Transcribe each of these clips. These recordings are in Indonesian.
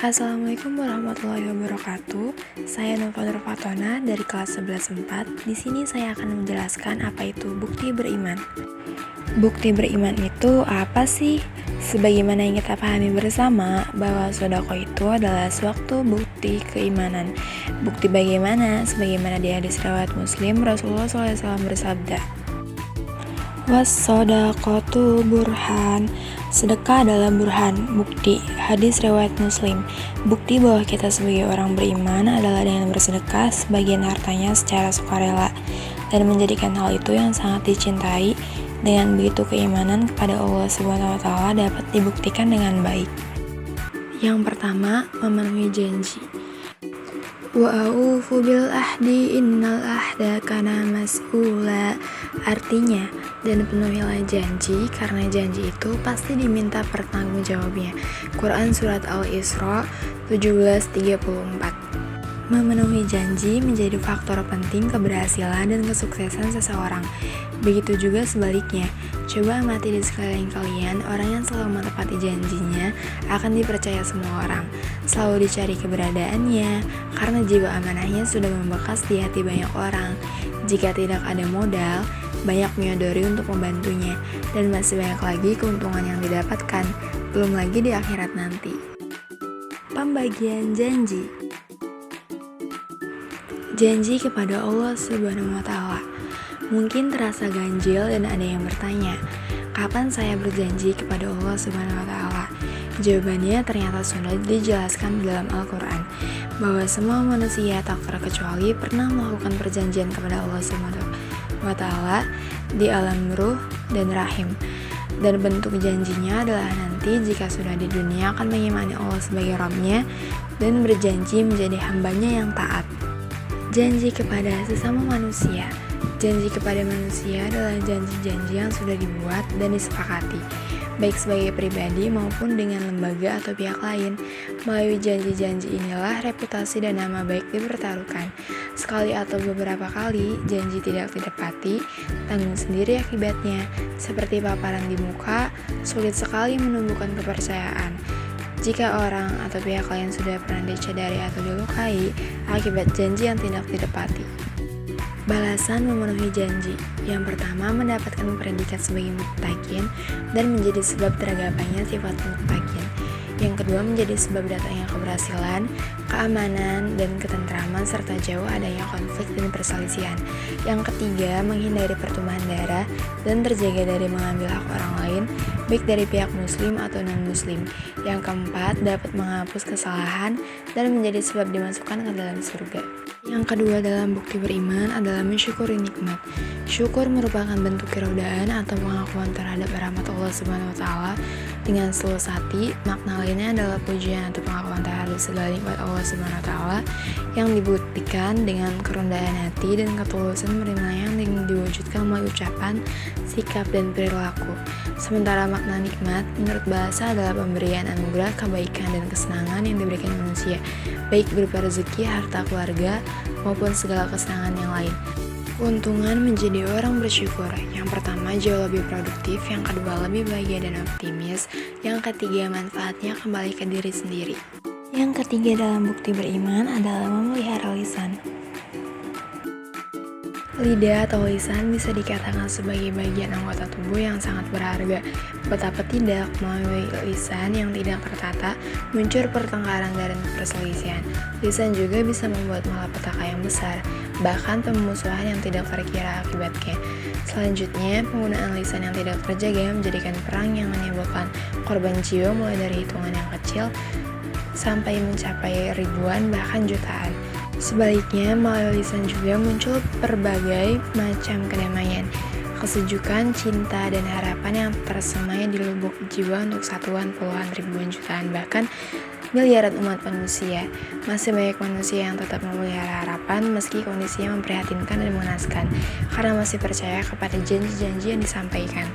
Assalamualaikum warahmatullahi wabarakatuh. Saya Nova Nur Fatona dari kelas 11/4. Di sini saya akan menjelaskan apa itu bukti beriman. Bukti beriman itu apa sih? Sebagaimana yang kita pahami bersama bahwa sodako itu adalah suatu bukti keimanan. Bukti bagaimana? Sebagaimana di hadis riwayat Muslim, Rasulullah SAW bersabda, "Was-sodaqatu burhan." Sedekah adalah burhan, bukti. Hadis riwayat Muslim. Bukti bahwa kita sebagai orang beriman adalah dengan bersedekah sebagian hartanya secara sukarela dan menjadikan hal itu yang sangat dicintai. Dengan begitu keimanan kepada Allah SWT dapat dibuktikan dengan baik. Yang pertama, memenuhi janji. Wa'aufu bil ahdi innal ahda kana mas'ula. Artinya, dan penuhilah janji karena janji itu pasti diminta pertanggungjawabnya. Quran Surat Al-Isra 17:34. Memenuhi janji menjadi faktor penting keberhasilan dan kesuksesan seseorang. Begitu juga sebaliknya. Coba amati di sekeliling kalian, orang yang selalu menepati janjinya akan dipercaya semua orang. Selalu dicari keberadaannya, karena jiwa amanahnya sudah membekas di hati banyak orang. Jika tidak ada modal, banyak menyodori untuk membantunya, dan masih banyak lagi keuntungan yang didapatkan, belum lagi di akhirat nanti. Pembagian janji. Janji kepada Allah SWT. Mungkin terasa ganjil dan ada yang bertanya, kapan saya berjanji kepada Allah SWT? Jawabannya ternyata sudah dijelaskan di dalam Al-Quran, bahwa semua manusia tak terkecuali pernah melakukan perjanjian kepada Allah SWT di alam ruh dan rahim. Dan bentuk janjinya adalah nanti jika sudah di dunia akan mengimani Allah sebagai Rabb-nya dan berjanji menjadi hambanya yang taat. Janji kepada sesama manusia. Janji kepada manusia adalah janji-janji yang sudah dibuat dan disepakati, baik sebagai pribadi maupun dengan lembaga atau pihak lain. Melalui janji-janji inilah reputasi dan nama baik dipertaruhkan. Sekali atau beberapa kali janji tidak ditepati, tanggung sendiri akibatnya. Seperti paparan di muka, sulit sekali menumbuhkan kepercayaan. Jika orang atau pihak lain sudah pernah dicedari atau dilukai akibat janji yang tidak ditepati. Balasan memenuhi janji. Yang pertama, mendapatkan predikat sebagai muttaqin dan menjadi sebab tergapainya sifat muttaqin. Yang kedua, menjadi sebab datangnya keberhasilan, keamanan, dan ketentraman serta jauh adanya konflik dan perselisihan. Yang ketiga, menghindari pertumpahan darah dan terjaga dari mengambil hak orang lain, baik dari pihak muslim atau non-muslim. Yang keempat, dapat menghapus kesalahan dan menjadi sebab dimasukkan ke dalam surga. Yang kedua dalam bukti beriman adalah mensyukuri nikmat. Syukur merupakan bentuk keridhaan atau pengakuan terhadap rahmat Allah SWT dengan seluruh hati. Makna lainnya adalah pujian atau pengakuan terhadap segala nikmat Allah SWT yang dibuktikan dengan kerendahan hati dan ketulusan menerimanya yang diwujudkan melalui ucapan, sikap, dan perilaku. Sementara makna nikmat menurut bahasa adalah pemberian anugerah, kebaikan, dan kesenangan yang diberikan manusia, baik berupa rezeki, harta, keluarga, maupun segala kesenangan yang lain. Keuntungan menjadi orang bersyukur. Yang pertama, jauh lebih produktif. Yang kedua, lebih bahagia dan optimis. Yang ketiga, manfaatnya kembali ke diri sendiri. Yang ketiga dalam bukti beriman adalah memelihara lisan. Lidah atau lisan bisa dikatakan sebagai bagian anggota tubuh yang sangat berharga. Betapa tidak, melalui lisan yang tidak tertata, muncul pertengkaran dan perselisihan. Lisan juga bisa membuat malapetaka yang besar, bahkan pemusuhan yang tidak terkira akibatnya. Selanjutnya, penggunaan lisan yang tidak terjaga menjadikan perang yang menimbulkan korban jiwa mulai dari hitungan yang kecil sampai mencapai ribuan bahkan jutaan. Sebaliknya, melalui lisan juga muncul berbagai macam kedamaian, kesejukan, cinta, dan harapan yang tersemai di lubuk jiwa untuk satuan, puluhan, ribuan, jutaan, bahkan miliaran umat manusia. Masih banyak manusia yang tetap memelihara harapan meski kondisinya memprihatinkan dan mengenaskan, karena masih percaya kepada janji-janji yang disampaikan.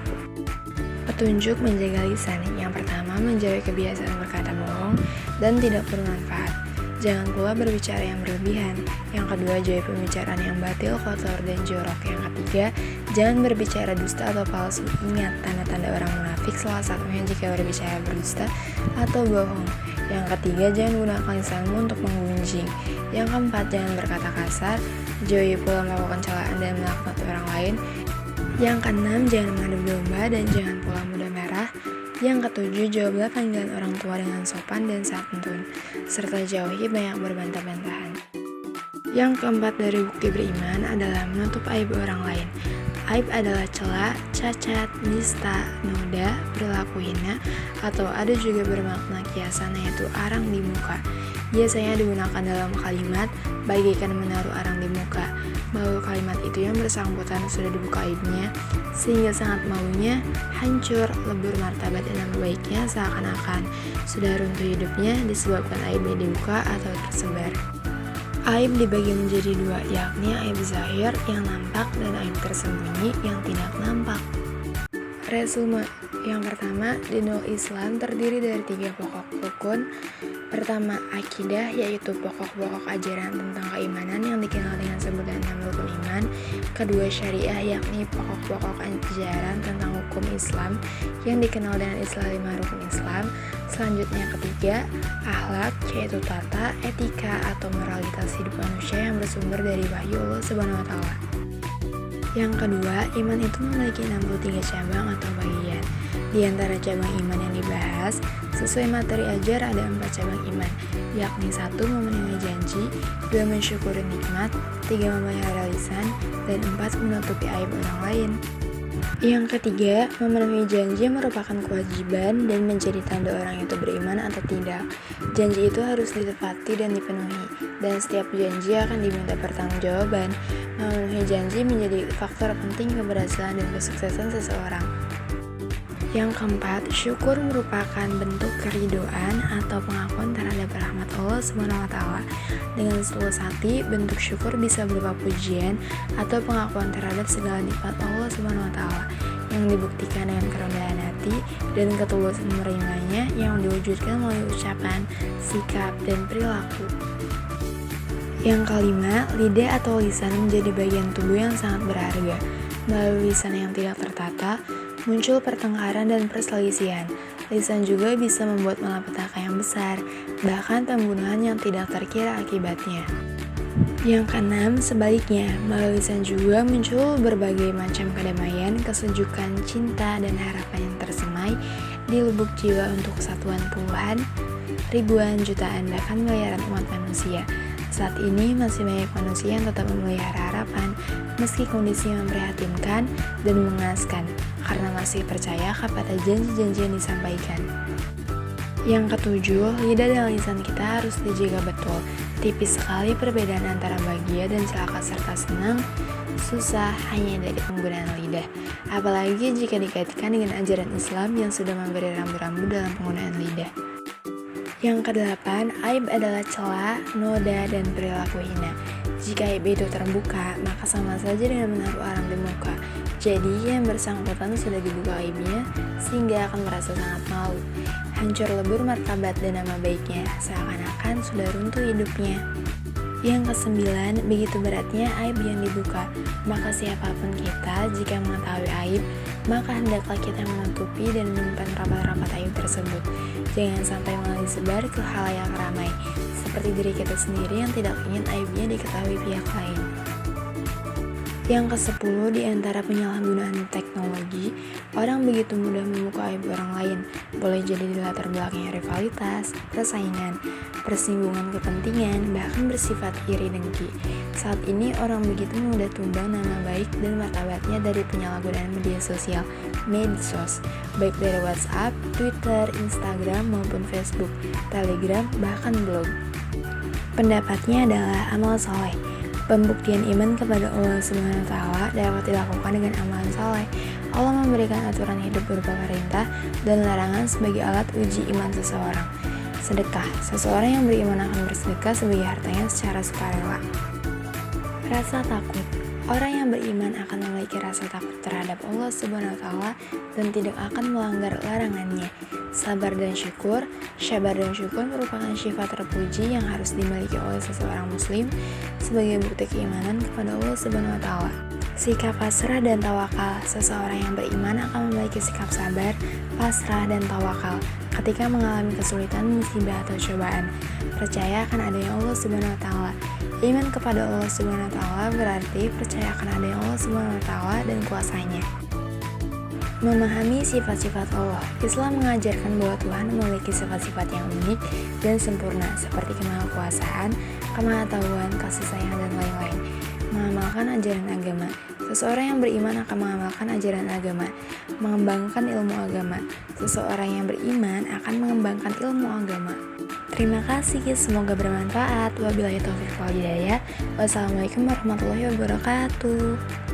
Petunjuk menjaga lisan. Yang pertama, menjauhi kebiasaan berkata bohong dan tidak bermanfaat. Jangan pula berbicara yang berlebihan. Yang kedua, jauhi pembicaraan yang batil, kotor, dan jorok. Yang ketiga, jangan berbicara dusta atau palsu. Ingat, tanda-tanda orang munafik salah satunya jika berbicara berdusta atau bohong. Yang ketiga, jangan gunakan lisanmu untuk menggunjing. Yang keempat, jangan berkata kasar. Jauhi pula melakukan celaan dan melaknat orang lain. Yang keenam, jangan mengadu domba dan jangan pula mudah marah. Yang ketujuh, jawablah panggilan orang tua dengan sopan dan santun, serta jauhi banyak berbantah-bantahan. Yang keempat dari bukti beriman adalah menutup aib orang lain. Aib adalah celah, cacat, nista, noda, perilaku hina, atau ada juga bermakna kiasan yaitu arang di muka. Biasanya digunakan dalam kalimat bagaikan menaruh arang di muka, bahwa kalimat itu yang bersangkutan sudah dibuka aibnya, sehingga sangat malunya, hancur, lebur martabat dan nama baiknya seakan-akan sudah runtuh hidupnya disebabkan aibnya dibuka atau tersebar. Aib dibagi menjadi dua, yakni aib zahir yang nampak dan aib tersembunyi yang tidak nampak. Resume. Yang pertama, dinul Islam terdiri dari 3 pokok rukun. Pertama, akidah, yaitu pokok-pokok ajaran tentang keimanan yang dikenal dengan sebutan 6 rukun iman. Kedua, syariah, yakni pokok-pokok ajaran tentang hukum Islam yang dikenal dengan istilah 5 rukun Islam. Selanjutnya, ketiga, akhlak, yaitu tata, etika, atau moralitas hidup manusia yang bersumber dari wahyu Allah SWT. Yang kedua, iman itu memiliki 63 cabang atau bagian. Di antara cabang iman yang dibahas, sesuai materi ajar ada 4 cabang iman, yakni 1. Memenuhi janji, 2. Mensyukuri nikmat, 3. Memelihara lisan, dan 4. Menutupi aib orang lain. Yang ketiga, memenuhi janji merupakan kewajiban dan menjadi tanda orang itu beriman atau tidak. Janji itu harus ditepati dan dipenuhi, dan setiap janji akan diminta pertanggungjawaban. Memenuhi janji menjadi faktor penting keberhasilan dan kesuksesan seseorang. Yang keempat, syukur merupakan bentuk keridoan atau pengakuan terhadap rahmat Allah SWT. Dengan setulus hati, bentuk syukur bisa berupa pujian atau pengakuan terhadap segala nikmat Allah SWT yang dibuktikan dengan kerendahan hati dan ketulusan menerimanya yang diwujudkan melalui ucapan, sikap, dan perilaku. Yang kelima, lidah atau lisan menjadi bagian tubuh yang sangat berharga. Melalui lisan yang tidak tertata, muncul pertengkaran dan perselisihan. Lisan juga bisa membuat malapetaka yang besar, bahkan pembunuhan yang tidak terkira akibatnya. Yang keenam, sebaliknya, melalui lisan juga muncul berbagai macam kedamaian, kesejukan, cinta, dan harapan yang tersemai di lubuk jiwa untuk kesatuan puluhan, ribuan, jutaan, bahkan miliaran umat manusia. Saat ini masih banyak manusia yang tetap memelihara harapan meski kondisi memprihatinkan dan mengenaskan karena masih percaya kepada janji-janji yang disampaikan. Yang ketujuh, lidah dan lisan kita harus dijaga betul. Tipis sekali perbedaan antara bahagia dan celaka serta senang, susah hanya dari penggunaan lidah. Apalagi jika dikaitkan dengan ajaran Islam yang sudah memberi rambu-rambu dalam penggunaan lidah. Yang kedelapan, aib adalah celah, noda, dan perilaku hina. Jika aib itu terbuka, maka sama saja dengan menaruh arang di muka. Jadi yang bersangkutan sudah dibuka aibnya, sehingga akan merasa sangat malu. Hancur lebur martabat dan nama baiknya, seakan-akan sudah runtuh hidupnya. Yang kesembilan, begitu beratnya aib yang dibuka. Maka siapapun kita, jika mengetahui aib, maka hendaklah kita menutupi dan menyimpan rapat-rapat aib tersebut. Jangan sampai malah disebar ke khalayak ramai, seperti diri kita sendiri yang tidak ingin aibnya diketahui pihak lain. Yang ke-10, di antara penyalahgunaan teknologi, orang begitu mudah membuka aib orang lain. Boleh jadi di latar belakangnya rivalitas, persaingan, persinggungan kepentingan, bahkan bersifat iri dengki. Saat ini orang begitu mudah tumbang nama baik dan martabatnya dari penyalahgunaan media sosial, medsos, baik dari WhatsApp, Twitter, Instagram maupun Facebook, Telegram, bahkan blog. Pendapatnya adalah amal soleh. Pembuktian iman kepada Allah SWT dapat dilakukan dengan amalan saleh. Allah memberikan aturan hidup berupa perintah dan larangan sebagai alat uji iman seseorang. Sedekah, seseorang yang beriman akan bersedekah sebagai hartanya secara sukarela. Rasa takut, Orang yang beriman akan memiliki rasa takut terhadap Allah Subhanahu wa Ta'ala dan tidak akan melanggar larangannya. Sabar dan syukur merupakan sifat terpuji yang harus dimiliki oleh seseorang muslim sebagai bukti keimanan kepada Allah Subhanahu wa Ta'ala. Sikap pasrah dan tawakal. Seseorang yang beriman akan memiliki sikap sabar, pasrah, dan tawakal ketika mengalami kesulitan, musibah, atau cobaan. Percaya akan adanya Allah Subhanahu wa Ta'ala. Iman kepada Allah Subhanahu wa Ta'ala berarti percaya akan adanya Allah Subhanahu wa Ta'ala dan kuasanya. Memahami sifat-sifat Allah. Islam mengajarkan bahwa Tuhan memiliki sifat-sifat yang unik dan sempurna seperti kemahakuasaan, kemahatauan, kasih sayang, dan lain-lain. Mengamalkan ajaran agama. Seseorang yang beriman akan mengamalkan ajaran agama, mengembangkan ilmu agama. Seseorang yang beriman akan mengembangkan ilmu agama. Terima kasih, semoga bermanfaat. Wabillahi taufiq wal hidayah. Wassalamualaikum warahmatullahi wabarakatuh.